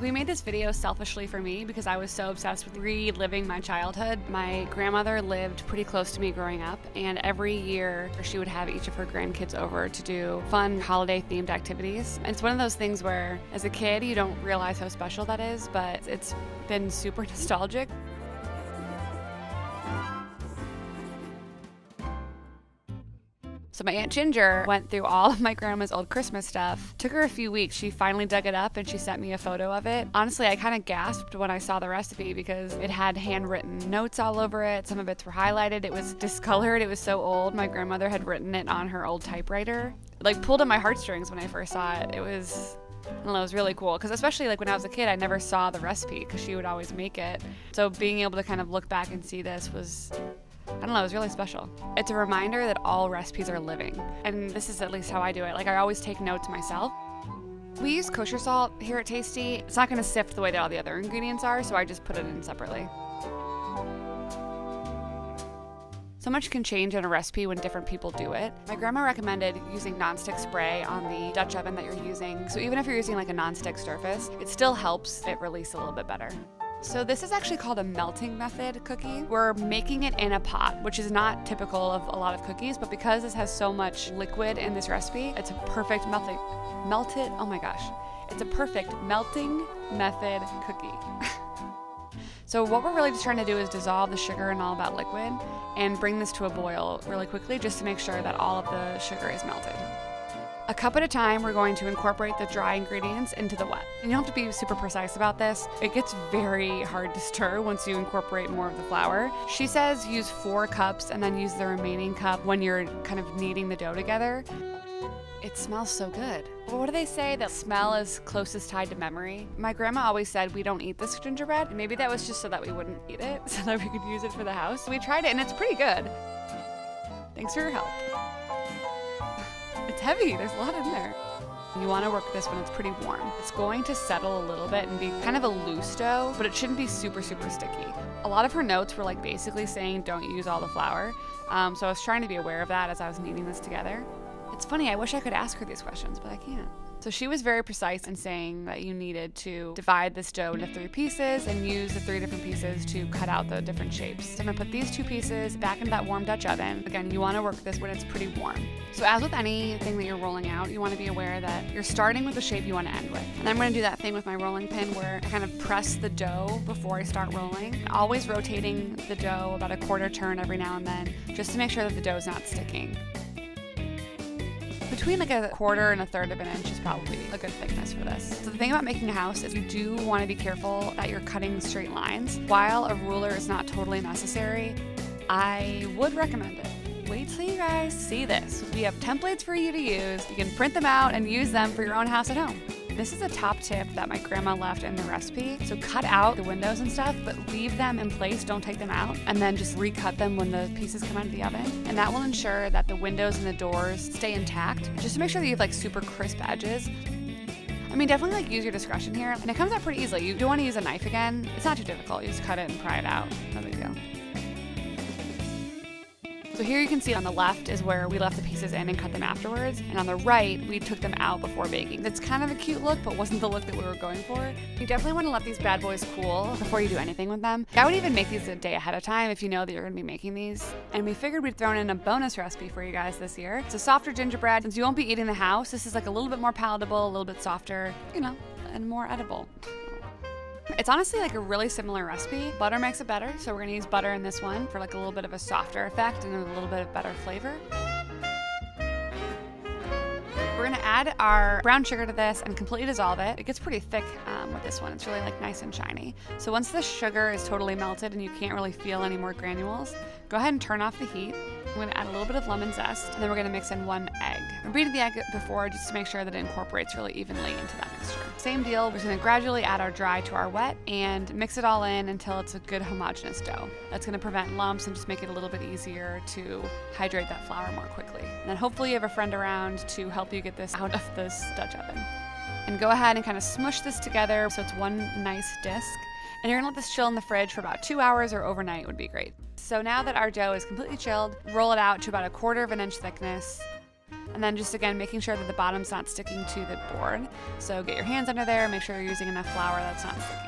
We made this video selfishly for me because I was so obsessed with reliving my childhood. My grandmother lived pretty close to me growing up, and every year she would have each of her grandkids over to do fun holiday-themed activities. And it's one of those things where, as a kid, you don't realize how special that is, but it's been super nostalgic. So my Aunt Ginger went through all of my grandma's old Christmas stuff. Took her a few weeks. She finally dug it up and she sent me a photo of it. Honestly, I kind of gasped when I saw the recipe because it had handwritten notes all over it. Some of it were highlighted. It was discolored. It was so old. My grandmother had written it on her old typewriter. It, like, pulled at my heartstrings when I first saw it. It was, I don't know, it was really cool because especially like when I was a kid, I never saw the recipe because she would always make it. So being able to kind of look back and see this was, I don't know, it was really special. It's a reminder that all recipes are living. And this is at least how I do it. Like, I always take notes myself. We use kosher salt here at Tasty. It's not gonna sift the way that all the other ingredients are, so I just put it in separately. So much can change in a recipe when different people do it. My grandma recommended using nonstick spray on the Dutch oven that you're using. So even if you're using like a nonstick surface, it still helps it release a little bit better. So this is actually called a melting method cookie. We're making it in a pot, which is not typical of a lot of cookies, but because this has so much liquid in this recipe, it's a perfect melting method cookie. So what we're really just trying to do is dissolve the sugar and all that liquid and bring this to a boil really quickly just to make sure that all of the sugar is melted. A cup at a time, we're going to incorporate the dry ingredients into the wet. And you don't have to be super precise about this. It gets very hard to stir once you incorporate more of the flour. She says use 4 cups and then use the remaining cup when you're kind of kneading the dough together. It smells so good. Well, what do they say? That smell is closest tied to memory. My grandma always said we don't eat this gingerbread. Maybe that was just so that we wouldn't eat it, so that we could use it for the house. We tried it and it's pretty good. Thanks for your help. It's heavy, there's a lot in there. You want to work this when it's pretty warm. It's going to settle a little bit and be kind of a loose dough, but it shouldn't be super, super sticky. A lot of her notes were like basically saying don't use all the flour. So I was trying to be aware of that as I was kneading this together. It's funny, I wish I could ask her these questions, but I can't. So she was very precise in saying that you needed to divide this dough into 3 pieces and use the 3 different pieces to cut out the different shapes. So I'm gonna put these 2 pieces back into that warm Dutch oven. Again, you wanna work this when it's pretty warm. So as with anything that you're rolling out, you wanna be aware that you're starting with the shape you wanna end with. And I'm gonna do that thing with my rolling pin where I kind of press the dough before I start rolling. Always rotating the dough about a quarter turn every now and then, just to make sure that the dough is not sticking. Between like a 1/4 and 1/3 of an inch is probably a good thickness for this. So the thing about making a house is you do want to be careful that you're cutting straight lines. While a ruler is not totally necessary, I would recommend it. Wait till you guys see this. We have templates for you to use. You can print them out and use them for your own house at home. This is a top tip that my grandma left in the recipe. So cut out the windows and stuff, but leave them in place, don't take them out, and then just recut them when the pieces come out of the oven. And that will ensure that the windows and the doors stay intact, just to make sure that you have like super crisp edges. I mean, definitely like use your discretion here, and it comes out pretty easily. You don't want to use a knife again. It's not too difficult. You just cut it and pry it out. No big deal. So here you can see on the left is where we left the pieces in and cut them afterwards, and on the right we took them out before baking. It's kind of a cute look, but wasn't the look that we were going for. You definitely want to let these bad boys cool before you do anything with them. I would even make these a day ahead of time if you know that you're going to be making these. And we figured we'd throw in a bonus recipe for you guys this year. It's a softer gingerbread. Since you won't be eating the house, this is like a little bit more palatable, a little bit softer, you know, and more edible. It's honestly like a really similar recipe. Butter makes it better, so we're gonna use butter in this one for like a little bit of a softer effect and a little bit of better flavor. We're gonna add our brown sugar to this and completely dissolve it. It gets pretty thick with this one. It's really like nice and shiny. So once the sugar is totally melted and you can't really feel any more granules, go ahead and turn off the heat. I'm gonna add a little bit of lemon zest, and then we're gonna mix in 1 egg. I beat the egg before just to make sure that it incorporates really evenly into that mixture. Same deal, we're just gonna gradually add our dry to our wet and mix it all in until it's a good homogeneous dough. That's gonna prevent lumps and just make it a little bit easier to hydrate that flour more quickly. And then hopefully you have a friend around to help you get this out of this Dutch oven. And go ahead and kind of smush this together so it's one nice disc. And you're gonna let this chill in the fridge for about 2 hours or overnight would be great. So now that our dough is completely chilled, roll it out to about a 1/4 of an inch thickness. And then just again, making sure that the bottom's not sticking to the board. So get your hands under there, make sure you're using enough flour that's not sticking.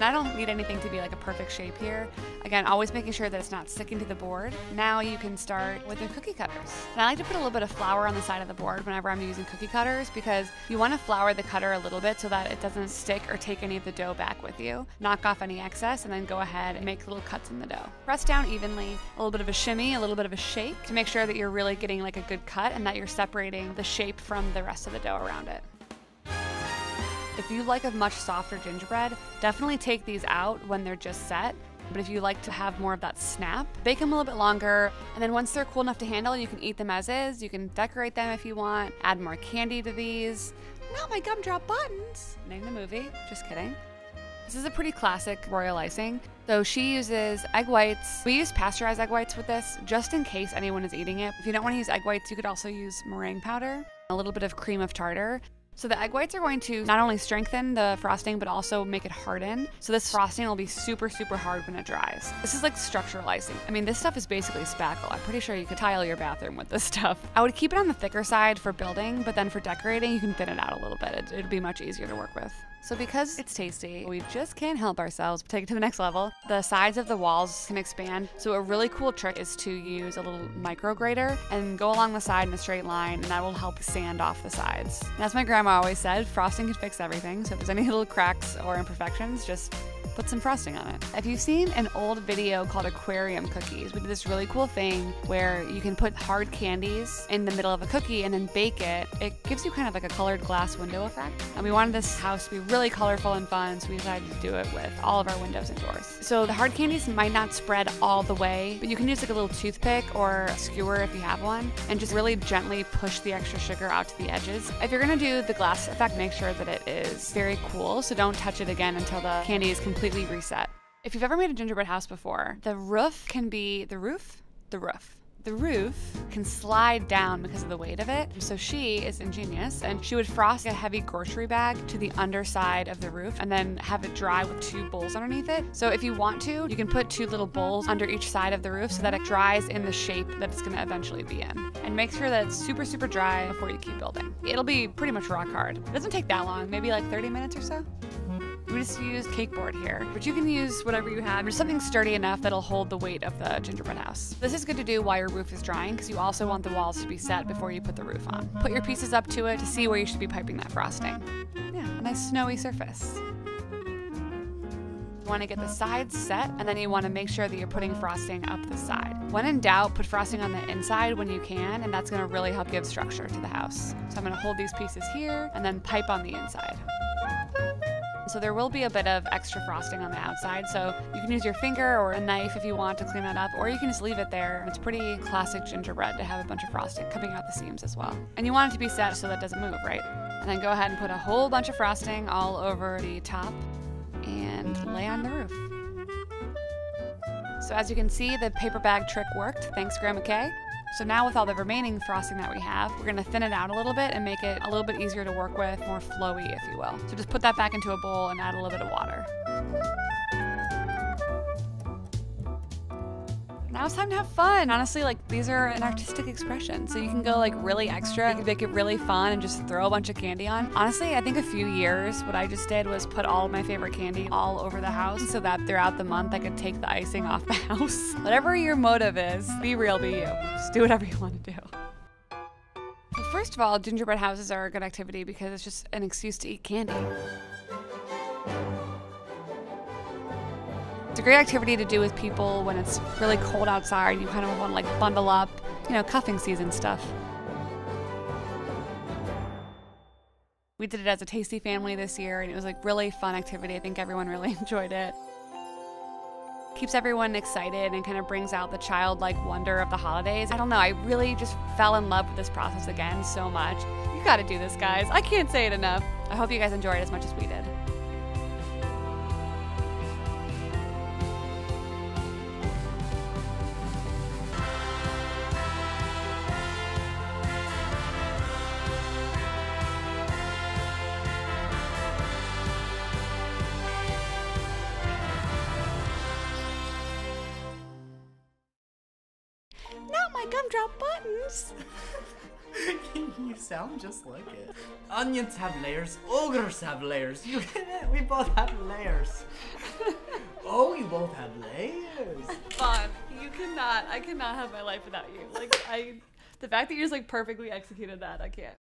And I don't need anything to be like a perfect shape here. Again, always making sure that it's not sticking to the board. Now you can start with your cookie cutters. And I like to put a little bit of flour on the side of the board whenever I'm using cookie cutters because you want to flour the cutter a little bit so that it doesn't stick or take any of the dough back with you. Knock off any excess and then go ahead and make little cuts in the dough. Press down evenly, a little bit of a shimmy, a little bit of a shake to make sure that you're really getting like a good cut and that you're separating the shape from the rest of the dough around it. If you like a much softer gingerbread, definitely take these out when they're just set. But if you like to have more of that snap, bake them a little bit longer. And then once they're cool enough to handle, you can eat them as is. You can decorate them if you want, add more candy to these. Not my gumdrop buttons. Name the movie, just kidding. This is a pretty classic royal icing. So she uses egg whites. We use pasteurized egg whites with this, just in case anyone is eating it. If you don't want to use egg whites, you could also use meringue powder, a little bit of cream of tartar. So the egg whites are going to not only strengthen the frosting, but also make it harden. So this frosting will be super, super hard when it dries. This is like structural icing. I mean, this stuff is basically spackle. I'm pretty sure you could tile your bathroom with this stuff. I would keep it on the thicker side for building, but then for decorating, you can thin it out a little bit. It'd be much easier to work with. So because it's tasty, we just can't help ourselves. Take it to the next level. The sides of the walls can expand. So a really cool trick is to use a little micro grater and go along the side in a straight line, and that will help sand off the sides. And as my grandma always said, frosting can fix everything. So if there's any little cracks or imperfections, just put some frosting on it. If you've seen an old video called Aquarium Cookies, we did this really cool thing where you can put hard candies in the middle of a cookie and then bake it. It gives you kind of like a colored glass window effect. And we wanted this house to be really colorful and fun, so we decided to do it with all of our windows and doors. So the hard candies might not spread all the way, but you can use like a little toothpick or a skewer if you have one, and just really gently push the extra sugar out to the edges. If you're gonna do the glass effect, make sure that it is very cool, so don't touch it again until the candy is completely reset. If you've ever made a gingerbread house before, the roof can slide down because of the weight of it. So she is ingenious, and she would frost a heavy grocery bag to the underside of the roof and then have it dry with two bowls underneath it. So if you want to, you can put two little bowls under each side of the roof so that it dries in the shape that it's gonna eventually be in. And make sure that it's super, super dry before you keep building. It'll be pretty much rock hard. It doesn't take that long, maybe like 30 minutes or so. We just use cake board here, but you can use whatever you have. Just something sturdy enough that'll hold the weight of the gingerbread house. This is good to do while your roof is drying because you also want the walls to be set before you put the roof on. Put your pieces up to it to see where you should be piping that frosting. Yeah, a nice snowy surface. You want to get the sides set, and then you want to make sure that you're putting frosting up the side. When in doubt, put frosting on the inside when you can, and that's going to really help give structure to the house. So I'm going to hold these pieces here and then pipe on the inside. So there will be a bit of extra frosting on the outside, so you can use your finger or a knife if you want to clean that up, or you can just leave it there. It's pretty classic gingerbread to have a bunch of frosting coming out the seams as well. And you want it to be set so that it doesn't move, right? And then go ahead and put a whole bunch of frosting all over the top and lay on the roof. So as you can see, the paper bag trick worked. Thanks, Grandma Kay. So now with all the remaining frosting that we have, we're gonna thin it out a little bit and make it a little bit easier to work with, more flowy, if you will. So just put that back into a bowl and add a little bit of water. Now it's time to have fun. Honestly, like, these are an artistic expression. So you can go like really extra, you can make it really fun and just throw a bunch of candy on. Honestly, I think a few years, what I just did was put all of my favorite candy all over the house so that throughout the month I could take the icing off the house. Whatever your motive is, be real, be you. Just do whatever you want to do. Well, first of all, gingerbread houses are a good activity because it's just an excuse to eat candy. It's a great activity to do with people when it's really cold outside. You kind of want to like bundle up, you know, cuffing season stuff. We did it as a tasty family this year, and it was like really fun activity. I think everyone really enjoyed it. Keeps everyone excited and kind of brings out the childlike wonder of the holidays. I don't know, I really just fell in love with this process again so much. You gotta do this, guys. I can't say it enough. I hope you guys enjoyed it as much as we did. Not my gumdrop buttons. You sound just like it. Onions have layers. Ogres have layers. You get it? We both have layers. Oh, you both have layers. Vaughn, I cannot have my life without you. Like, the fact that you just like perfectly executed that, I can't.